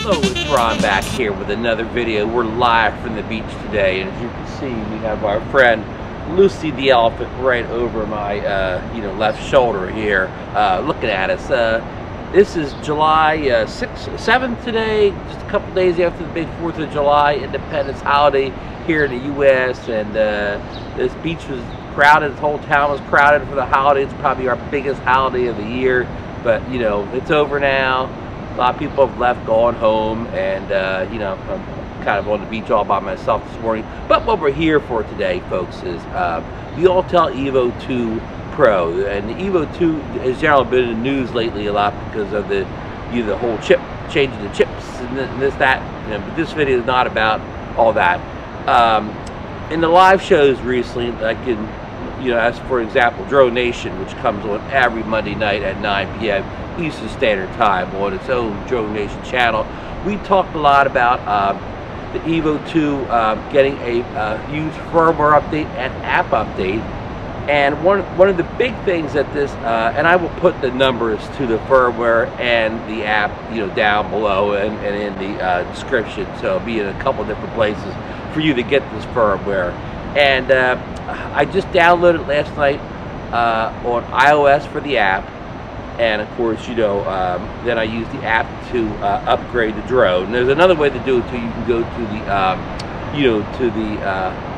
Hello, it's Ron back here with another video. We're live from the beach today, and as you can see, we have our friend Lucy the elephant right over my left shoulder here, looking at us. This is July 6th, 7th today, just a couple days after the big 4th of July Independence holiday here in the U.S. And this beach was crowded. This whole town was crowded for the holiday. It's probably our biggest holiday of the year, but it's over now. A lot of people have left, gone home, and I'm kind of on the beach all by myself this morning. But what we're here for today, folks, is the Autel EVO 2 Pro. And the EVO 2 has generally been in the news lately a lot because of the whole chip, changing the chips and this, that. But this video is not about all that. In the live shows recently, like as for example, Drone Nation, which comes on every Monday night at 9 p.m. Eastern Standard Time on its own Drone Nation channel, we talked a lot about the EVO 2 getting a huge firmware update and app update. And one of the big things that this, and I will put the numbers to the firmware and the app, down below and in the description. So it'll be in a couple different places for you to get this firmware. And I just downloaded last night on iOS for the app. And of course, then I use the app to upgrade the drone. There's another way to do it too. You can go to the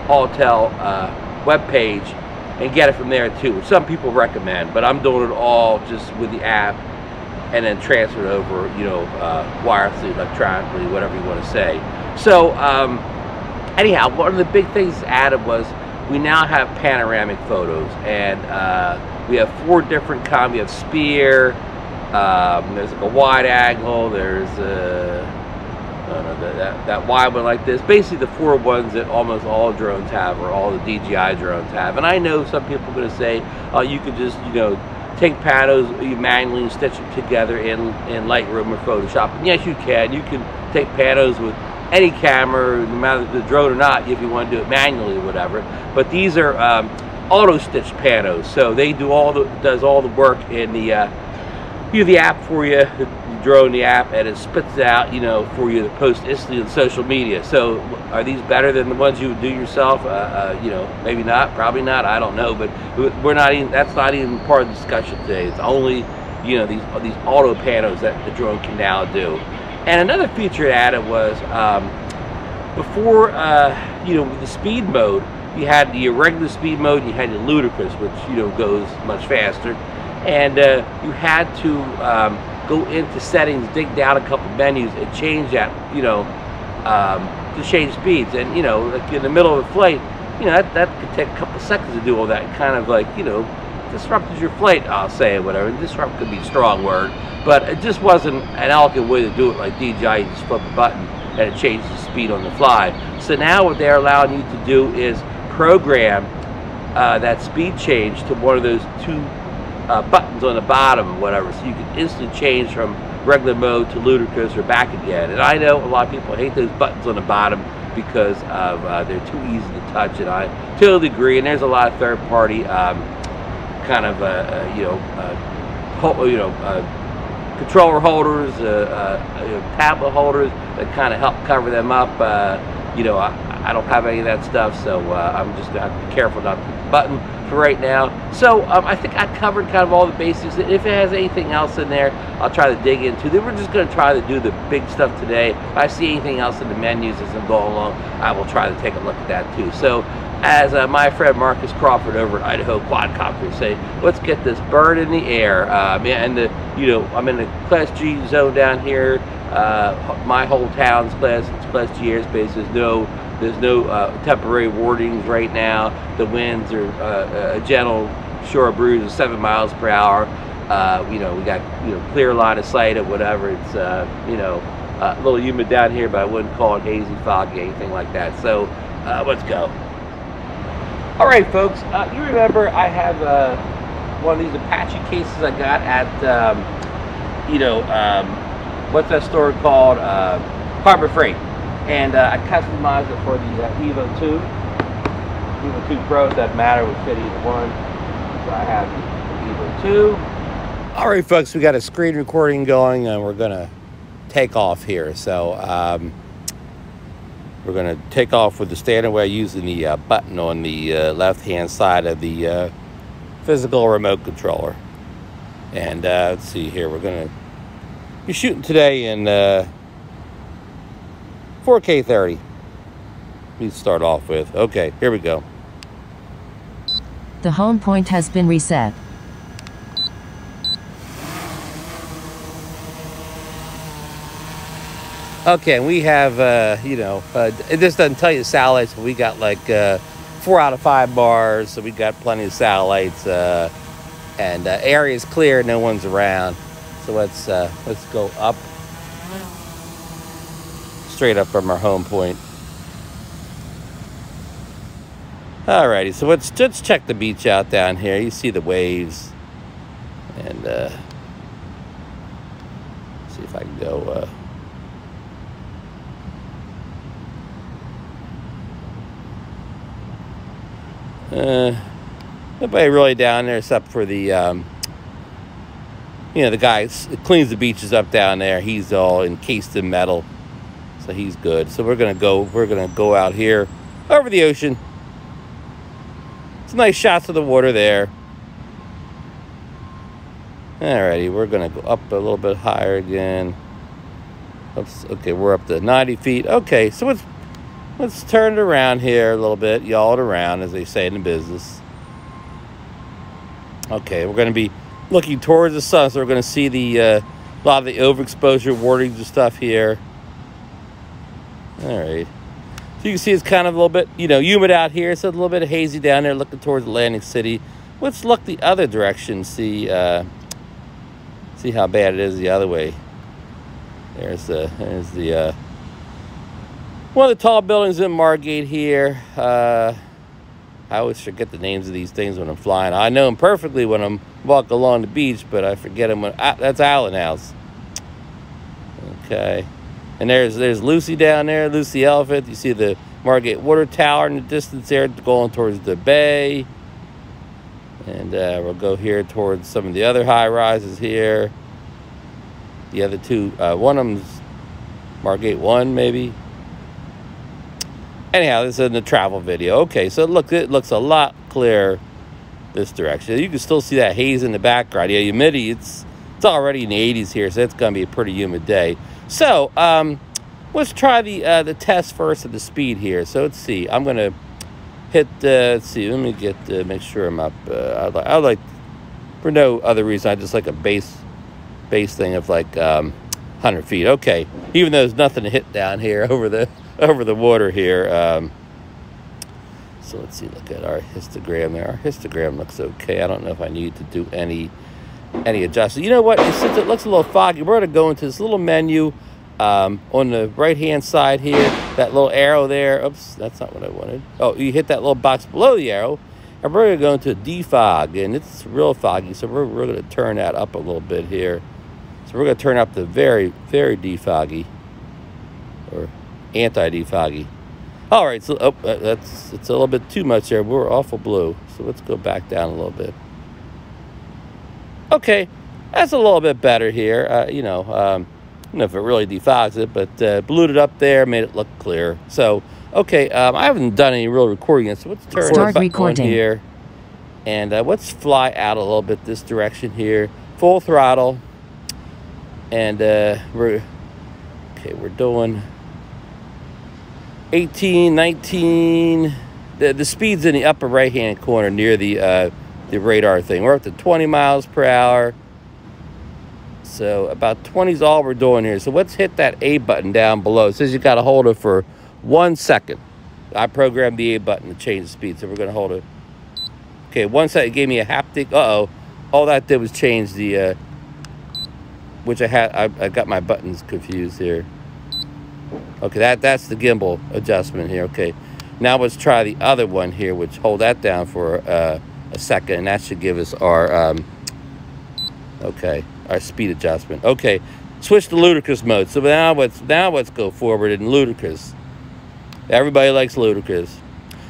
Autel web page and get it from there too, which some people recommend. But I'm doing it all just with the app, and then transfer it over, wirelessly, electronically, whatever you want to say. So anyhow, one of the big things added was we now have panoramic photos, and we have 4 different kinds. We have spear, there's like a wide angle, there's that wide one like this. Basically the 4 ones that almost all drones have, or all the DJI drones have. And I know some people are going to say, oh, you could just, take panos, you manually stitch them together in Lightroom or Photoshop. And yes, you can. You can take panos with any camera, no matter the drone or not, if you want to do it manually or whatever. But these are auto stitched panos, so they does all the work in the app for you, the drone, the app, and it spits it out, for you to post instantly on social media. So are these better than the ones you would do yourself? Maybe not, probably not, I don't know, but we're not even, that's not even part of the discussion today. It's only these auto panos that the drone can now do. And another feature it added was before with the speed mode, you had the regular speed mode, and you had the ludicrous, which goes much faster, and you had to go into settings, dig down a couple menus, and change that to change speeds. And like in the middle of a flight, that could take a couple seconds to do all that. Kind of like disrupted your flight, I'll say, whatever. And disrupt could be a strong word, but it just wasn't an elegant way to do it like DJI. You just flip a button and it changes the speed on the fly. So now what they're allowing you to do is program that speed change to one of those 2 buttons on the bottom or whatever, so you can instantly change from regular mode to ludicrous or back again. And I know a lot of people hate those buttons on the bottom because of they're too easy to touch, and I totally agree. And there's a lot of third-party controller holders, tablet holders that kind of help cover them up. I don't have any of that stuff, so I'm just going to have to be careful not to hit the button for right now. So I think I covered kind of all the basics. If it has anything else in there, I'll try to dig into. Then we're just going to try to do the big stuff today. If I see anything else in the menus as I'm going along, I will try to take a look at that too. So as my friend Marcus Crawford over at Idaho Quadcopter say, let's get this bird in the air. And I'm in the Class G zone down here. My whole town's Class G airspace. There's no temporary warnings right now. The winds are a gentle shore breeze of 7 miles per hour. We got clear line of sight or whatever. It's a little humid down here, but I wouldn't call it hazy, foggy, anything like that. So let's go. All right, folks. You remember I have one of these Apache cases I got at what's that store called? Harbor Freight. And I customized it for the EVO 2. EVO 2 Pro, doesn't matter, would fit either one. So I have the EVO 2. All right, folks, we got a screen recording going, and we're going to take off here. So we're going to take off with the standard way using the button on the left-hand side of the physical remote controller. And let's see here, we're going to be shooting today in 4K 30. Let me start off with. Okay, here we go. The home point has been reset. Okay, we have, you know, it just doesn't tell you satellites, but we got like 4 out of 5 bars, so we got plenty of satellites, and area is clear, no one's around. So let's go up, straight up from our home point. Alrighty, so let's check the beach out down here. You see the waves, and see if I can go. Nobody really down there except for the, you know, the guy that cleans the beaches up down there. He's all encased in metal, so he's good. So we're gonna go out here over the ocean. Some nice shots of the water there. Alrighty, we're gonna go up a little bit higher again. Oops, okay, we're up to 90 feet. Okay, so let's turn it around here a little bit, yaw it around, as they say in the business. Okay, we're going to be looking towards the sun, so we're going to see the a lot of the overexposure warnings and stuff here. All right. So you can see it's kind of a little bit, you know, humid out here. It's a little bit hazy down there, looking towards Atlantic City. Let's look the other direction, see how bad it is the other way. There's the one of the tall buildings in Margate here. I always forget the names of these things when I'm flying. I know them perfectly when I'm walking along the beach, but I forget them when... that's Allen House. Okay. And there's Lucy down there, Lucy Elephant. You see the Margate Water Tower in the distance there, going towards the bay. And we'll go here towards some of the other high-rises here. The other two, one of them's Margate 1, maybe. Anyhow, this is in the travel video. Okay, so it looks a lot clearer this direction. You can still see that haze in the background. Yeah, humidity, it's already in the 80s here, so it's going to be a pretty humid day. So, let's try the test first of the speed here. So, let's see. I'm going to hit, let's see, let me get, make sure I'm up. I'd like, for no other reason, I just like a base thing of like 100 feet. Okay, even though there's nothing to hit down here over the water here. So let's see, look at our histogram there. Our histogram looks okay. I don't know if I need to do any adjustment. You know what? Since it looks a little foggy, we're going to go into this little menu on the right-hand side here. That little arrow there. Oops, that's not what I wanted. Oh, you hit that little box below the arrow, and we're going to go into defog, and it's real foggy, so we're going to turn that up a little bit here. So we're going to turn up the very, very defoggy, or anti-defoggy. All right, so it's a little bit too much there. We're awful blue, so let's go back down a little bit. Okay, that's a little bit better here. You know, I don't know if it really defogs it, but blued it up there, made it look clear. So, okay, I haven't done any real recording yet, so let's turn Start recording on here, and let's fly out a little bit this direction here, full throttle, and we're doing 18, 19. The speed's in the upper right-hand corner near the radar thing. We're up to 20 miles per hour. So about 20 is all we're doing here. So let's hit that A button down below. It says you got to hold it for 1 second. I programmed the A button to change the speed, so we're going to hold it. Okay, 1 second. It gave me a haptic. Uh-oh. All that did was change the... which I got my buttons confused here. Okay, that's the gimbal adjustment here. Okay, now let's try the other one here, which hold that down for a second, and that should give us our our speed adjustment. Okay, switch to ludicrous mode. So now let's go forward in ludicrous. Everybody likes ludicrous.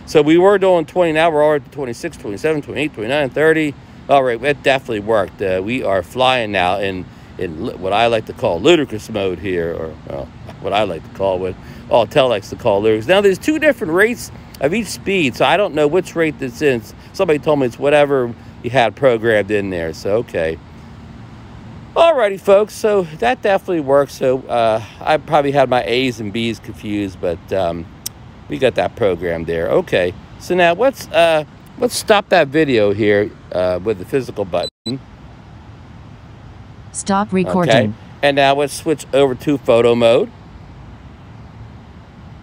So we were doing 20, now we're already at 26, 27, 28, 29, 30. All right, that definitely worked. We are flying now in in what I like to call ludicrous mode here, or well, what I like to call, what Autel likes to call ludicrous. Now, there's two different rates of each speed, so I don't know which rate that's in. Somebody told me it's whatever you had programmed in there, so okay. Alrighty, folks, so that definitely works. So I probably had my A's and B's confused, but we got that programmed there. Okay, so now let's stop that video here with the physical button. Stop recording. Okay, and now let's switch over to photo mode.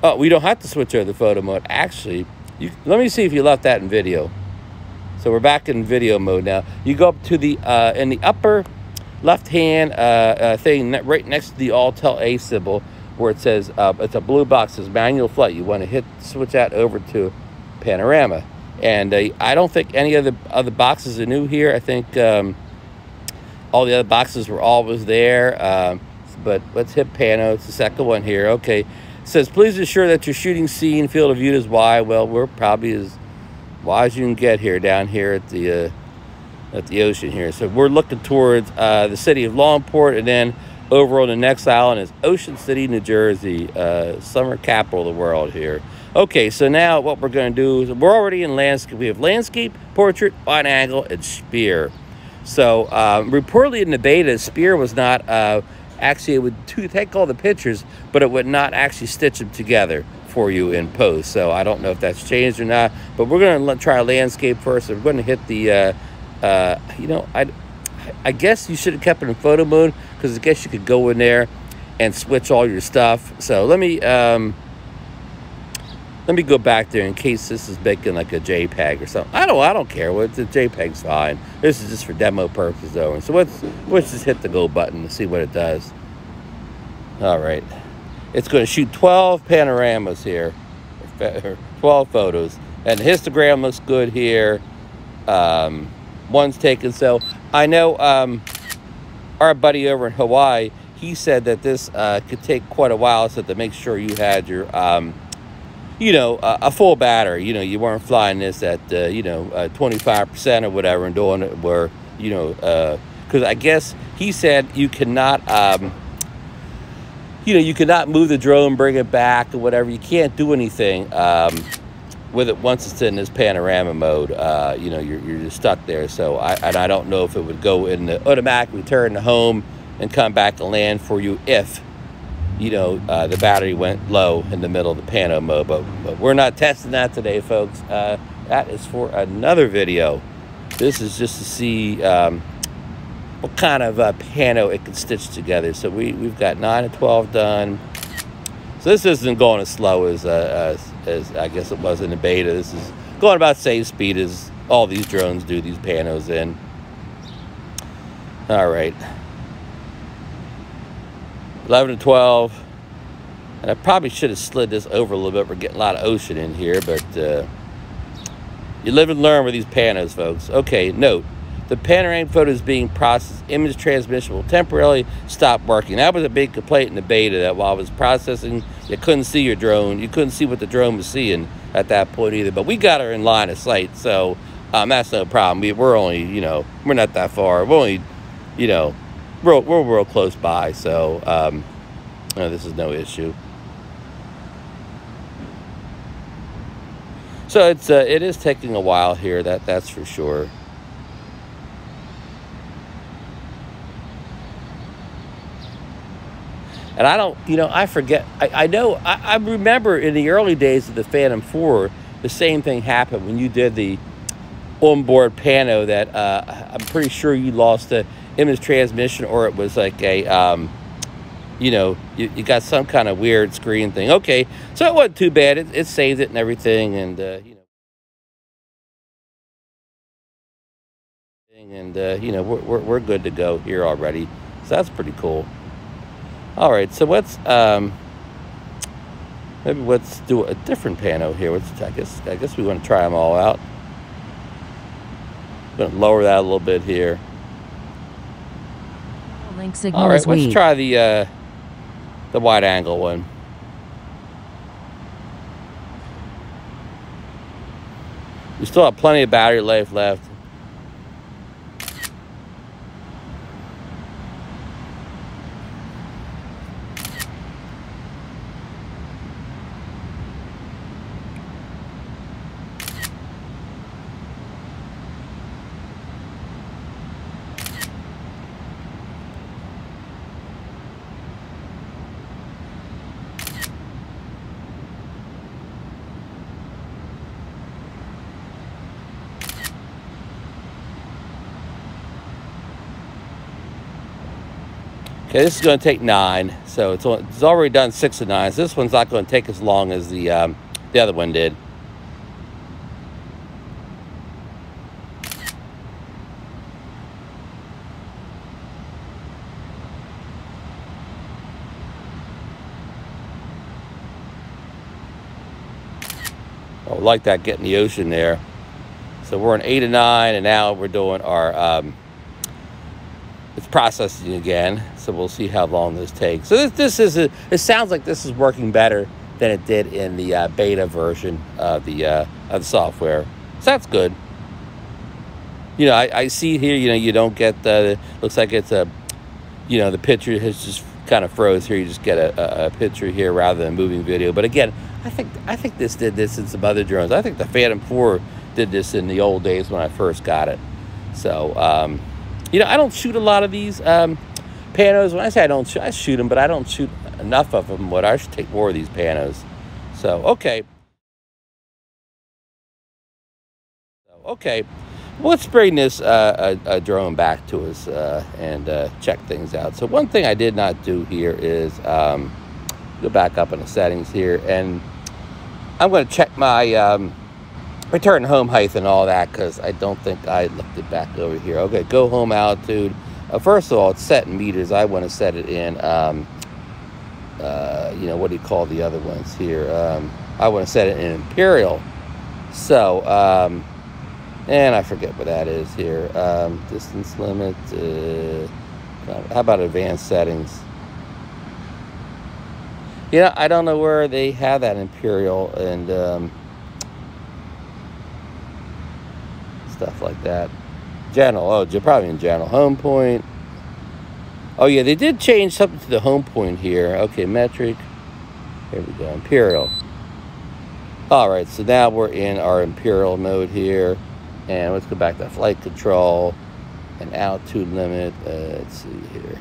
Oh, we don't have to switch over to photo mode. Actually, let me see if you left that in video. So we're back in video mode now. You go up to the in the upper left-hand thing right next to the Autel A symbol, where it says it's a blue box that says manual flight. You want to switch that over to panorama. And I don't think any of the other boxes are new here. I think all the other boxes were always there. But let's hit pano. It's the second one here. Okay. It says, please ensure that your shooting scene field of view is wide. Well, we're probably as wide as you can get here, down here at the ocean here. So we're looking towards the city of Longport, and then over on the next island is Ocean City, New Jersey, summer capital of the world here. Okay, so now what we're going to do is we're already in landscape. We have landscape, portrait, wide angle, and spear. So reportedly in the beta, spear was not actually, it would take all the pictures, but it would not actually stitch them together for you in post. So I don't know if that's changed or not, but we're going to try landscape first. We're going to hit the you know, I guess you should have kept it in photo mode, because I guess you could go in there and switch all your stuff. So let me go back there in case this is making like a JPEG or something. I don't care. The JPEG's fine. This is just for demo purposes though. So let's just hit the go button to see what it does. All right, it's going to shoot 12 panoramas here, 12 photos, and the histogram looks good here. One's taken. So I know our buddy over in Hawaii, he said that this could take quite a while, so to make sure you had your you know, a full battery. You know, you weren't flying this at you know, 25% or whatever, and doing it where, you know, because I guess he said you cannot you know, you cannot move the drone, bring it back or whatever. You can't do anything with it once it's in this panorama mode. You know, you're just stuck there. So I don't know if it would go in the automatic return to home and come back and land for you if, you know, the battery went low in the middle of the pano mode. But we're not testing that today, folks. That is for another video. This is just to see what kind of pano it can stitch together. So we've got 9 and 12 done. So this isn't going as slow as I guess it was in the beta. This is going about the same speed as all these drones do these panos in. All right. 11 and 12. And I probably should have slid this over a little bit. We're getting a lot of ocean in here, but you live and learn with these panos, folks. Okay, note. The panoramic photos being processed, image transmission will temporarily stop working. That was a big complaint in the beta, that while it was processing, you couldn't see your drone. You couldn't see what the drone was seeing at that point either. But we got her in line of sight, so that's no problem. We're only, you know, we're not that far. We're only, you know, we're real close by, so no, this is no issue. So it is taking a while here. That's for sure. And I don't, you know, I forget. I know, I remember in the early days of the Phantom 4, the same thing happened when you did the onboard pano, that I'm pretty sure you lost the image transmission, or it was like a, you know, you got some kind of weird screen thing. Okay, so it wasn't too bad. It saved it and everything, and, you know, we're good to go here already. So that's pretty cool. All right, so let's maybe let's do a different pano here. I guess we want to try them all out. I'm going to lower that a little bit here. Link signal. All right, let's try the wide angle one. We still have plenty of battery life left. Okay, this is going to take 9, so it's already done 6 of 9. So this one's not going to take as long as the other one did. Oh, like that, getting the ocean there. So we're on 8 of 9, and now we're doing our it's processing again, so we'll see how long this takes. So it sounds like this is working better than it did in the beta version of the software. So that's good. You know, I see here, you know, you don't get the, looks like it's a, you know, the picture has just kind of froze here. You just get a picture here rather than moving video. But again, I think this did this in some other drones. I think the Phantom 4 did this in the old days when I first got it. So, you know, I don't shoot a lot of these panos. When I say I don't shoot, I shoot them, but I don't shoot enough of them. What I should take more of these panos. So, okay. Okay, let's bring this drone back to us and check things out. So one thing I did not do here is go back up in the settings here, and I'm going to check my return home height and all that, because I don't think I looked it back over here. Okay, go home altitude. First of all, it's set in meters. I want to set it in, you know, what do you call the other ones here? I want to set it in imperial. So, and I forget what that is here. Distance limit. How about advanced settings? You know, I don't know where they have that imperial and stuff like that. General. Oh, probably in general. Home point. Oh yeah, they did change something to the home point here. Okay, metric. Here we go. Imperial. All right, so now we're in our imperial mode here. And let's go back to flight control and altitude limit. Let's see here.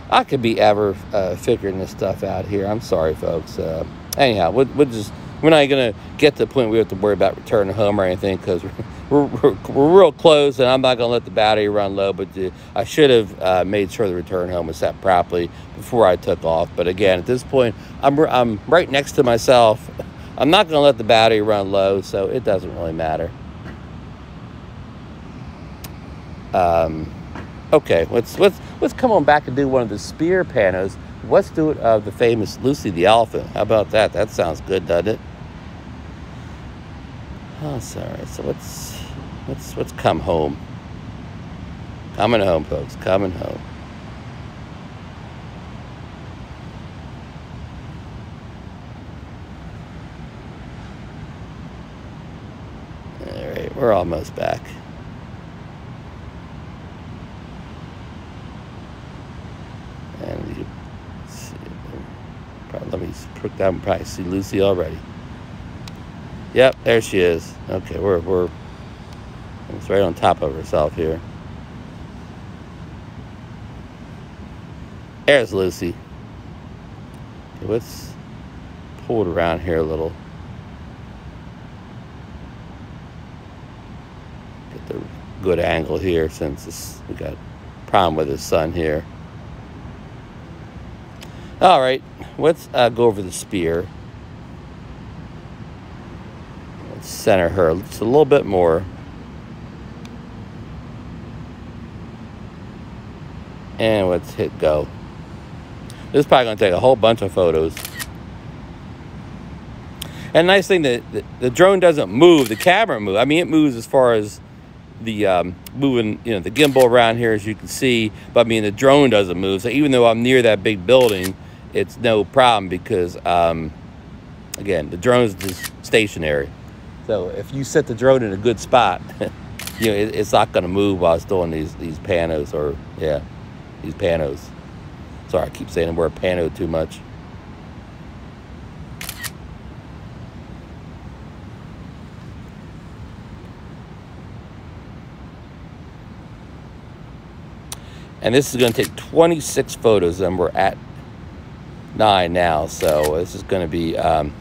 I could be ever figuring this stuff out here. I'm sorry, folks. Anyhow, we're not going to get to the point where we have to worry about returning home or anything, because we're real close, and I'm not going to let the battery run low. But I should have made sure the return home was set properly before I took off. But again, at this point, I'm right next to myself. I'm not going to let the battery run low, so it doesn't really matter. Okay, let's come on back and do one of the spear panos. Let's do it of the famous Lucy the elephant. How about that? That sounds good, doesn't it? Oh, sorry. So let's come home. Coming home, folks. Coming home. All right, we're almost back. And you see, let me look down and probably see Lucy already. Yep, there she is. Okay, we're it's right on top of herself here. There's Lucy. Okay, let's pull it around here a little. Get the good angle here, since we got a problem with the sun here. All right, let's go over the spear. Let's center her just a little bit more. And let's hit go. This is probably going to take a whole bunch of photos. And nice thing that the drone doesn't move, the camera moves. I mean, it moves as far as the moving, you know, the gimbal around here, as you can see. But I mean, the drone doesn't move. So even though I'm near that big building, it's no problem, because again, the drone is just stationary. So if you set the drone in a good spot, you know, it's not going to move while it's doing these panos, or yeah, these panos. Sorry, I keep saying the word pano too much. And this is going to take 26 photos, and we're at 9 now. So this is going to be, and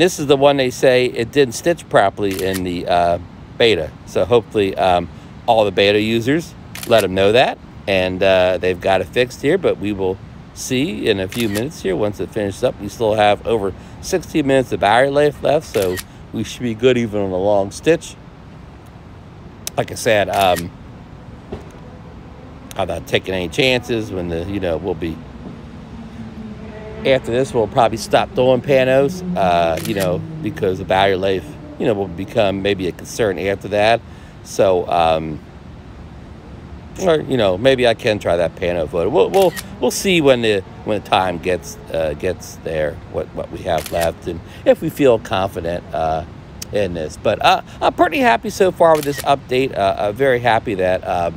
this is the one they say it didn't stitch properly in the beta. So hopefully all the beta users let them know that, and they've got it fixed here. But we will see in a few minutes here once it finishes up. We still have over 60 minutes of battery life left, so we should be good even on a long stitch. Like I said, I'm not taking any chances when the, we'll be, after this, we'll probably stop doing panos, because the battery life, will become maybe a concern after that. So, or, maybe I can try that pano photo. We'll see when the time gets there, what we have left, and if we feel confident in this. But I'm pretty happy so far with this update. I'm very happy that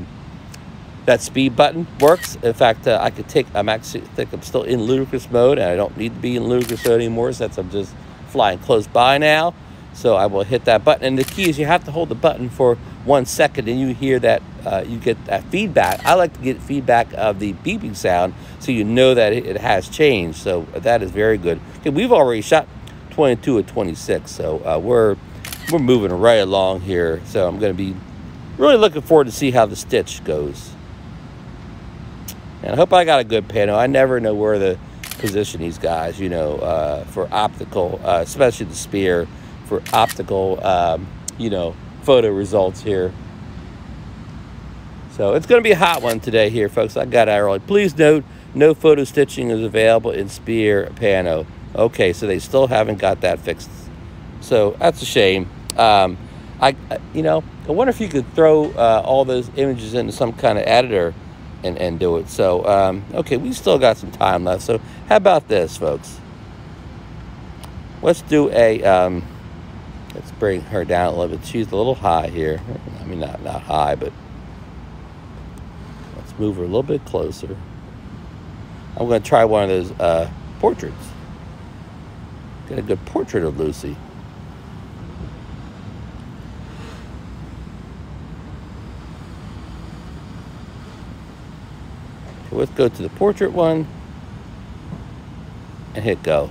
that speed button works. In fact, I think I'm still in ludicrous mode, and I don't need to be in ludicrous mode anymore since I'm just flying close by now. So I will hit that button, and the key is you have to hold the button for 1 second, and you hear that, you get that feedback. I like to get feedback of the beeping sound, so you know that it has changed. So that is very good. Okay, we've already shot 22 of 26, so we're moving right along here. So I'm going to be really looking forward to see how the stitch goes. And I hope I got a good pano. I never know where to position these guys, for optical, especially the spear, for optical, photo results here. So it's going to be a hot one today here, folks. I got out early. Please note, no photo stitching is available in spear pano. Okay, so they still haven't got that fixed. So that's a shame. I wonder if you could throw all those images into some kind of editor and do it. So, okay, we still got some time left. So how about this, folks? Let's do a, let's bring her down a little bit. She's a little high here. I mean, not high, but let's move her a little bit closer. I'm going to try one of those portraits. Get a good portrait of Lucy. Okay, let's go to the portrait one and hit go.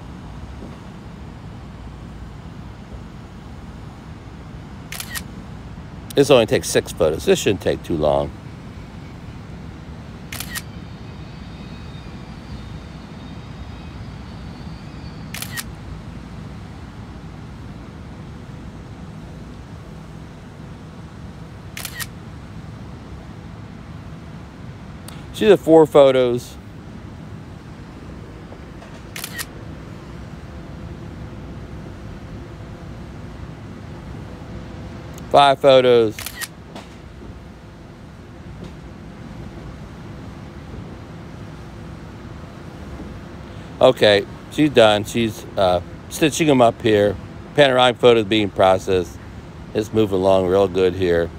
This only takes 6 photos. This shouldn't take too long. See the 4 photos. Five photos. Okay, she's done. She's stitching them up here. Panoramic photos being processed. It's moving along real good here.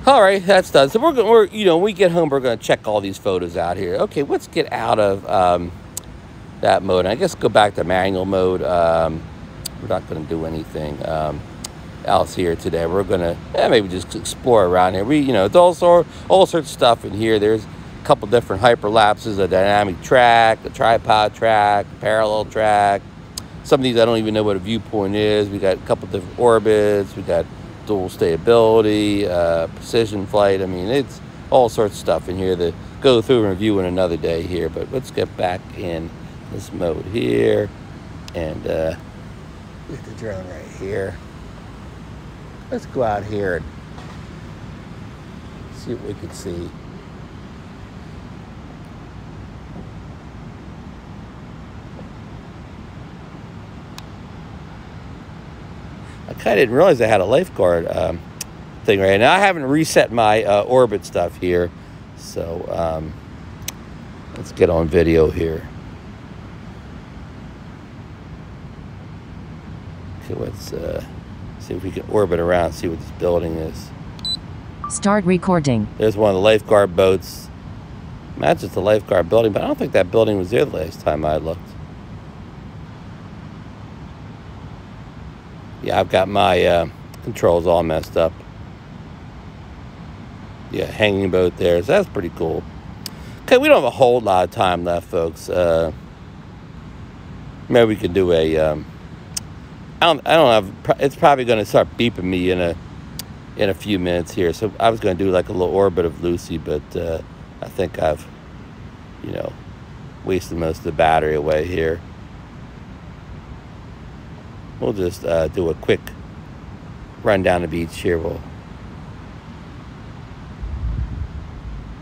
All right, that's done. So we're when we get home, we're gonna check all these photos out here. Okay, let's get out of that mode. I guess go back to manual mode. We're not gonna do anything else here today. We're gonna maybe just explore around here. It's all sorts of stuff in here. There's a couple different hyperlapses, a dynamic track, a tripod track, a parallel track. Some of these I don't even know what a viewpoint is. We got a couple different orbits. We got dual stability, precision flight. I mean, it's all sorts of stuff in here to go through and review in another day here. But let's get back in this mode here and get the drone right here. Let's go out here and see what we can see. I kind of didn't realize I had a lifeguard thing right now. I haven't reset my orbit stuff here, so let's get on video here. Okay, let's see if we can orbit around, see what this building is. Start recording. There's one of the lifeguard boats. Imagine it's a lifeguard building, but I don't think that building was there the last time I looked. Yeah, I've got my controls all messed up. Yeah, hanging boat there. So that's pretty cool. Okay, we don't have a whole lot of time left, folks. Maybe we can do a. I don't have. It's probably going to start beeping me in a few minutes here. So I was going to do like a little orbit of Lucy, but I think I've, wasted most of the battery away here. We'll just do a quick run down the beach here. We'll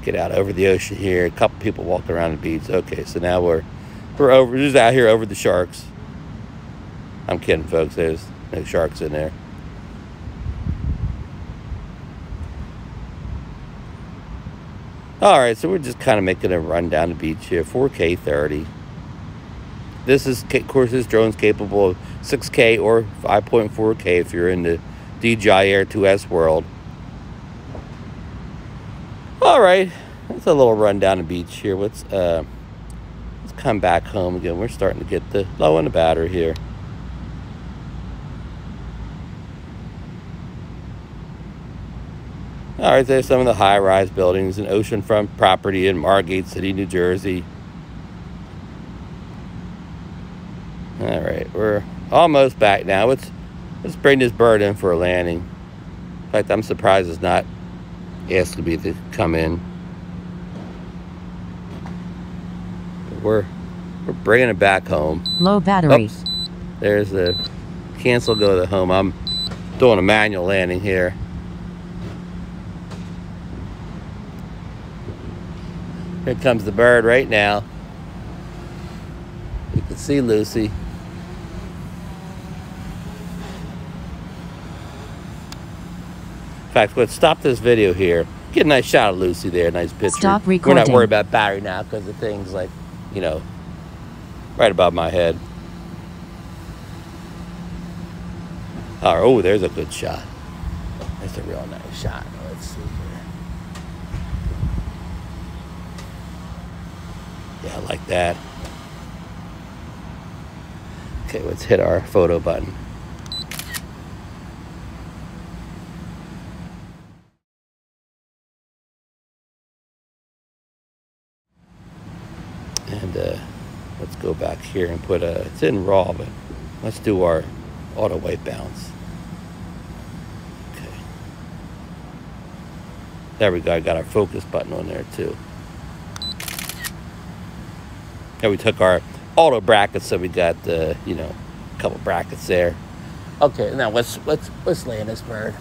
get out over the ocean here. A couple people walking around the beach. Okay, so now we're just out here over the sharks. I'm kidding, folks. There's no sharks in there. All right, so we're just kind of making a run down the beach here. 4K 30. This is, of course, this drone's capable of 6K or 5.4K if you're in the DJI Air 2S world. All right, that's a little run down the beach here. Let's come back home again. We're starting to get low on the battery here. All right, there's some of the high-rise buildings and oceanfront property in Margate City, New Jersey. All right, we're almost back now. Let's bring this bird in for a landing. In fact, I'm surprised it's not asking me to come in. But we're bringing it back home. Low battery. Oops. There's the cancel, go to home. I'm doing a manual landing here. Here comes the bird right now. You can see Lucy. In fact, let's stop this video here. Get a nice shot of Lucy there, nice picture. Stop recording. We're not worried about battery now because the thing's like, right above my head. Oh, there's a good shot. That's a real nice shot. Let's see here. Yeah, I like that. Okay, let's hit our photo button. And let's go back here and put it's in RAW, but let's do our auto white balance. Okay. There we go. I got our focus button on there too. And we took our auto brackets, so we got a couple brackets there. Okay, now let's land this bird.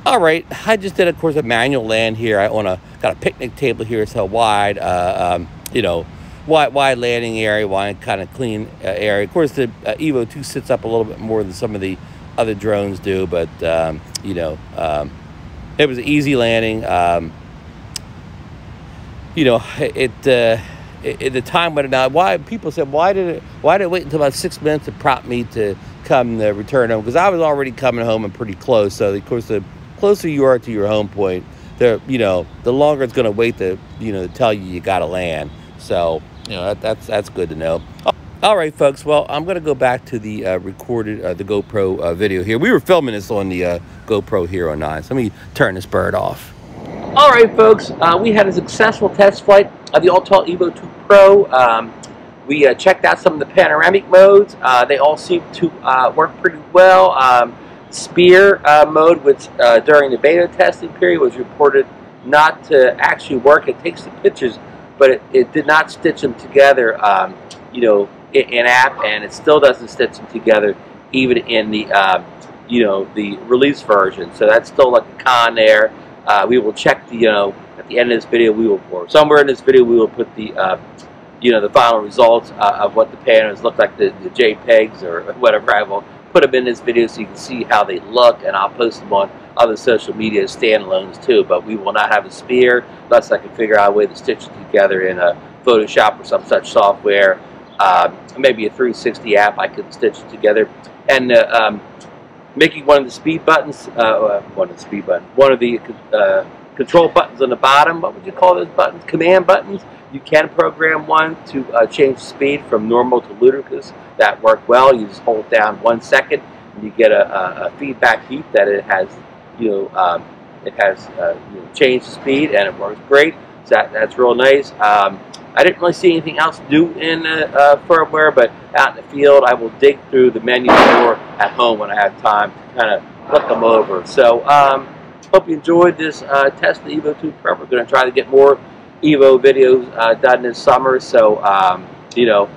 All right, I just did, of course, a manual land here. I got a picnic table here. It's a wide, wide landing area, wide kind of clean area. Of course, the EVO 2 sits up a little bit more than some of the other drones do, but it was an easy landing. The time went out. Why people said why did it wait until about 6 minutes to prompt me to come to return home? Because I was already coming home and pretty close. So of course the closer you are to your home point, the longer it's going to wait to tell you got to land. So that's good to know. All right, folks. Well, I'm going to go back to the recorded the GoPro video here. We were filming this on the GoPro Hero 9. So let me turn this bird off. All right, folks. We had a successful test flight of the Autel EVO 2 Pro. We checked out some of the panoramic modes. They all seem to work pretty well. Spear mode, which during the beta testing period was reported not to actually work. It takes the pictures, but it did not stitch them together, in app, and it still doesn't stitch them together even in the you know, the release version. So that's still like a con there. We will check the, you know, at the end of this video, we will, or somewhere in this video, we will put the, you know, the final results of what the panels look like, the JPEGs or whatever. I will put them in this video so you can see how they look, and I'll post them on other social media standalones too. But we will not have a spear unless I can figure out a way to stitch it together in a Photoshop or some such software. Maybe a 360 app I could stitch it together. And making one of the speed buttons, one of the control buttons on the bottom. What would you call those buttons? Command buttons. You can program one to change the speed from normal to ludicrous. That worked well. You just hold down 1 second, and you get a feedback beep that it has, you know, changed the speed, and it works great. So that's real nice. I didn't really see anything else new in firmware, but out in the field, I will dig through the menus more at home when I have time to kind of look them over. So, hope you enjoyed this test of the EVO 2 Pro. We're going to try to get more EVO videos done this summer. So, you know,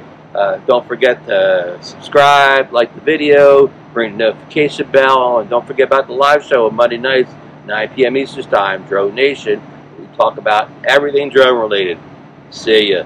don't forget to subscribe, like the video, ring the notification bell, and don't forget about the live show on Monday nights, 9 p.m. Eastern Time, Drone Nation. We talk about everything drone related. See ya.